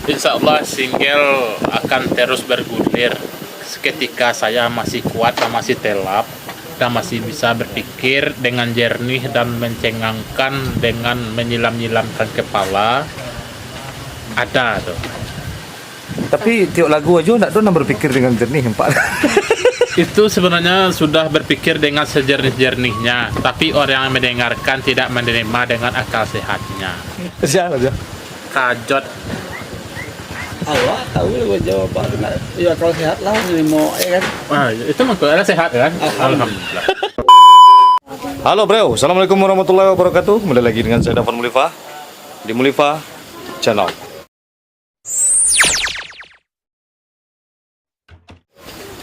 Insya Allah single akan terus bergulir ketika saya masih kuat dan masih telap dan masih bisa berpikir dengan jernih dan mencengangkan dengan menyilam-nyilamkan kepala. Ada tuh. Tapi tiap lagu aja enggak pernah berpikir dengan jernih, Pak. Itu sebenarnya sudah berpikir dengan sejernih-jernihnya, tapi orang yang mendengarkan tidak menerima dengan akal sehatnya. Siapa aja? Kajot. Allah tahu lah jawaban. Ya kalau sehat lah mau ya kan. Wah, itu mengkira sehat kan? Alhamdulillah. Halo bro, assalamualaikum warahmatullahi wabarakatuh. Kembali lagi dengan saya Dafan Mulifah di Mulifah Channel.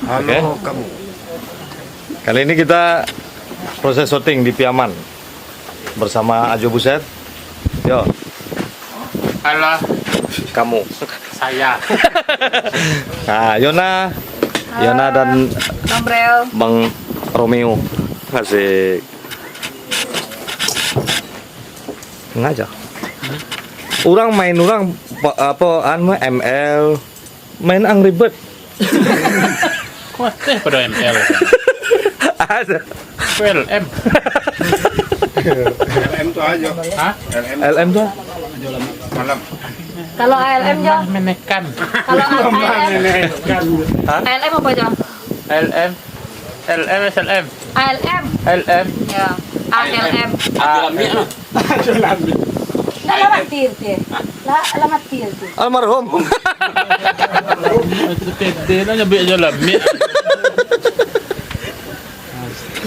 Halo kamu. Kali ini kita proses syuting di Piaman bersama Ajo Buset. Yo, Halo, kamu. saya. Nah, Yona dan Bang Brel. Bang Romeo. Asik. Ngajak. Orang main ML main Angry Bird. Wah, pada ML. Ada. LM. LM tuh aja. Hah? LM tuh. Malam. Kalau ALM Jo? Menekan. Kalau ALM Hah? ALM apa Jo? LM. LM SLM. ALM. LM. Ya. ALM. Nah, lamat tir. Lamat tir. Almarhum. Itu kede lah nyebut aja lah.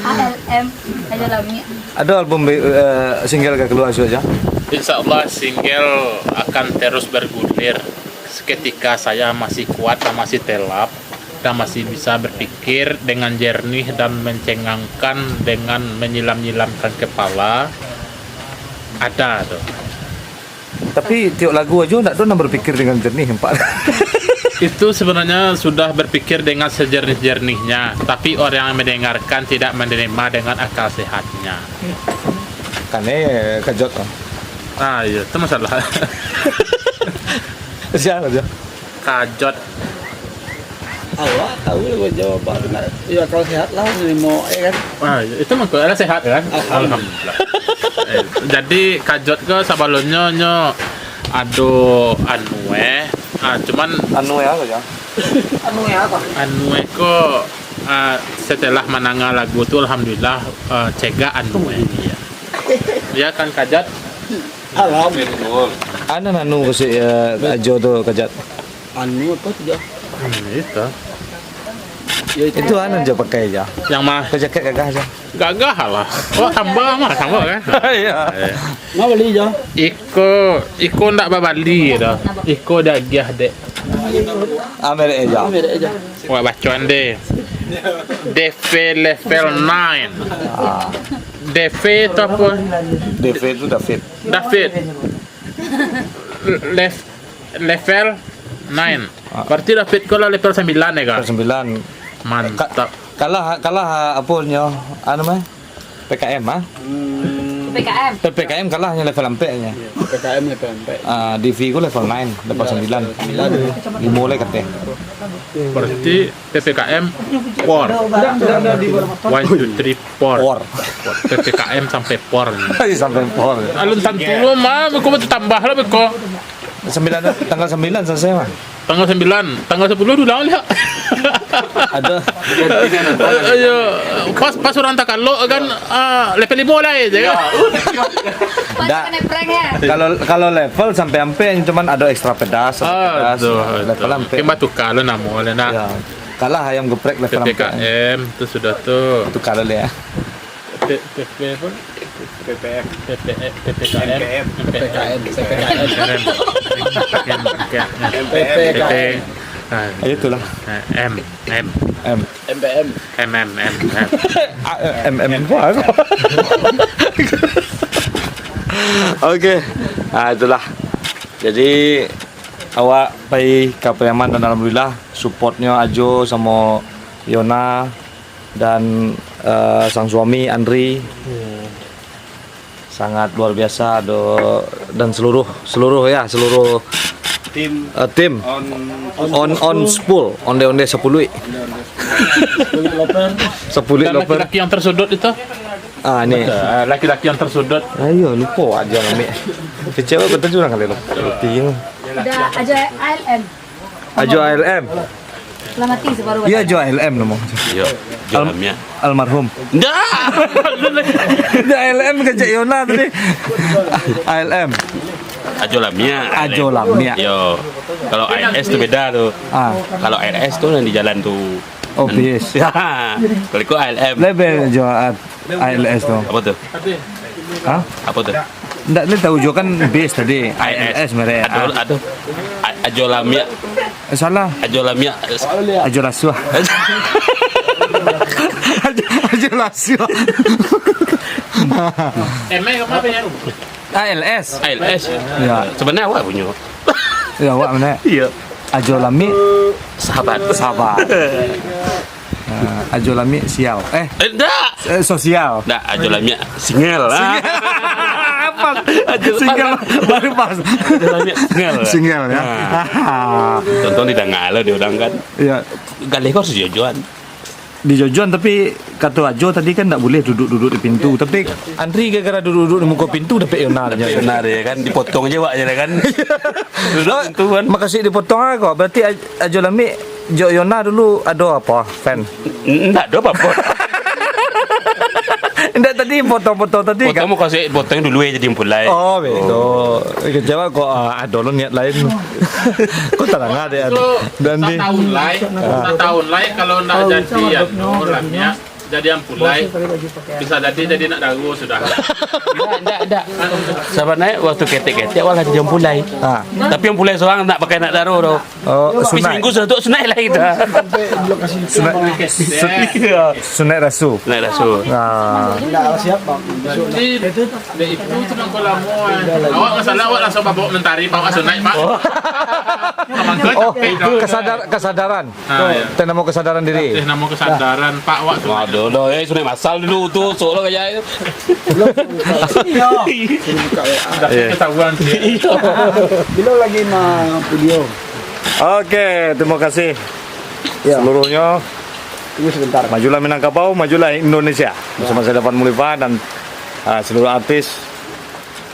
ALM aja lami. Ada album single gak keluar aja? Insya Allah single akan terus bergulir ketika saya masih kuat dan masih telap dan masih bisa berpikir dengan jernih dan mencengangkan dengan menyilam-nyilamkan kepala. Ada tuh. Tapi tiap lagu aja enggak pernah berpikir dengan jernih, Pak. Itu sebenarnya sudah berpikir dengan sejernih-jernihnya, tapi orang yang mendengarkan tidak menerima dengan akal sehatnya. Karena kejot. Ah iya, itu masalah. Siapa aja? Kajot. Allah tahu lah jawaban. Ya kalau sehat lah mau ya kan. Wah, itu mengkira sehat kan? Alhamdulillah. Jadi kajot ke sabalonnya nyo aduh cuman Anu ya aja. anue ko setelah menanga lagu itu alhamdulillah cega anue ya. Ya kan kajot? Alhamdulillah. Ana nanu kasi Ajo tuh kejat. Anu apa tuh Jo? Itu. Ya Itu anu aja pakai aja. Yang mah Kejaket gagah aja. gagah lah. Oh, tambah kan? Iya. mau beli Jo? Iko ndak babali dah. Iko dah giah dek. Amer aja. Ambil aja. Wah, bacaan deh. DV level 9. DV itu apa? DV itu David. David. Level 9. Berarti David kalau level 9 ya kan? 9. Mantap. Kalah apanya? Anu mah? PKM ah. PKM. PPKM kalahnya level 4 nya. PKM level 4. DV ku level 9, level 9. Dimulai katanya. Berarti PPKM por. 1 2 3 por. Por. PPKM sampai por. Sampai por. Alun tantulo mah, aku mau tambah lah beko. Tanggal 9 selesai mah. Tanggal 9, tanggal 10 udah lihat. Ada Ayo, pas orang tak kalau kan level 5 lah ya. Nggak. Kena prank ya. kalau level sampai cuman ada ekstra pedas, level sampai. Kemba tukar lo namo le na. Ya. Kalah ayam geprek level 4. PPKM itu sudah tuh. Itu kalah ya. PP apa? PPF. PPKM. PPKM. PPKM. Itulah. M. MPM. Apa? Oke. Nah, itulah. Jadi awak pai Kapriaman dan alhamdulillah supportnya Ajo sama Yona dan sang suami Andri. Sangat luar biasa dan seluruh tim on spool onde-onde 10 Loper. 10 Dan loper. laki-laki yang tersudut itu, Nih. laki-laki yang tersudut. Ayo lupa aja mami. Kecewa betul juga kali lo. Ting. Ada aja ALM. Ajo ALM. Selamat tinggal sebaru. Iya Ajo ALM nomor. Yo, jalamnya. Almarhum. Nggak. Ada ALM kecek Yona tadi. ALM. Ajo lamia. Ajo lamia. Yo, kalau ALS tuh beda tuh. Kalau ALS tuh yang di jalan tuh. Oh bis. Ya, kalau itu ALM. Lebih Ajo ALS tuh. Apa tuh? Hah? Apa tuh? Nggak, lu tahu juga kan bis tadi. ALS mereka. Aduh. Ajo lamia. Salah. Ajo lamia. Ajo rasuah. Ajo rasuah. Apa ya? ALS. ALS. Ya. Sebenarnya awak punya. Ya, wak mana? Iya. Ajo lami Sahabat. Ajo lami sial. Enggak. Sosial. Enggak, ajo lamia single. Apa? Single baru pas. Ajo lamia single. Single ya. Contoh tidak ngalah dia orang kan. Ya, Galih kok harus jojoan. di Jojon tapi kata Ajo tadi kan nggak boleh duduk-duduk di pintu. Tapi Andri gara-gara duduk-duduk di muka pintu dapat Yona. Benar ya kan, dipotong aja wak ya kan. Duduk pintu kan. Makasih dipotong kok. Berarti Ajo lami Jo Yona dulu ada apa? Fan. Enggak ada apa-apa. Enggak tadi foto-foto tadi kan. Potong mau kasih potongnya dulu ya jadi mulai. Oh, betul. Kecewa kok ada lo niat lain. Kok terang ada ya. Dan di tahun lain kalau ndak jadi ya lamnya jadi ampulai bisa jadi nak dagu sudah. Enggak. Sebenarnya waktu ketek-ketek awal jadi mulai. Tapi yang mulai seorang tak pakai nak daru doh. Oh, Tapi sunai. seminggu sudah tuh sunai lah kita. Sunai rasu. Sunai rasul. Enggak siap, Bang. Di itu cuma kolamuan. Awak masalah awak langsung bawa mentari bawa sunai pak. Oh, kesadaran. Tena mau kesadaran diri. Nama kesadaran pak awak sunai. Aduh, sunai masal dulu tuh, soalnya kayak itu. Ketahuan sih. Bila lagi mah video. Oke, terima kasih seluruhnya. Tunggu sebentar. Majulah Minangkabau, majulah Indonesia. Bersama saya Dapan Mulifa dan seluruh artis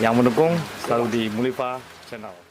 yang mendukung selalu di Mulifa Channel.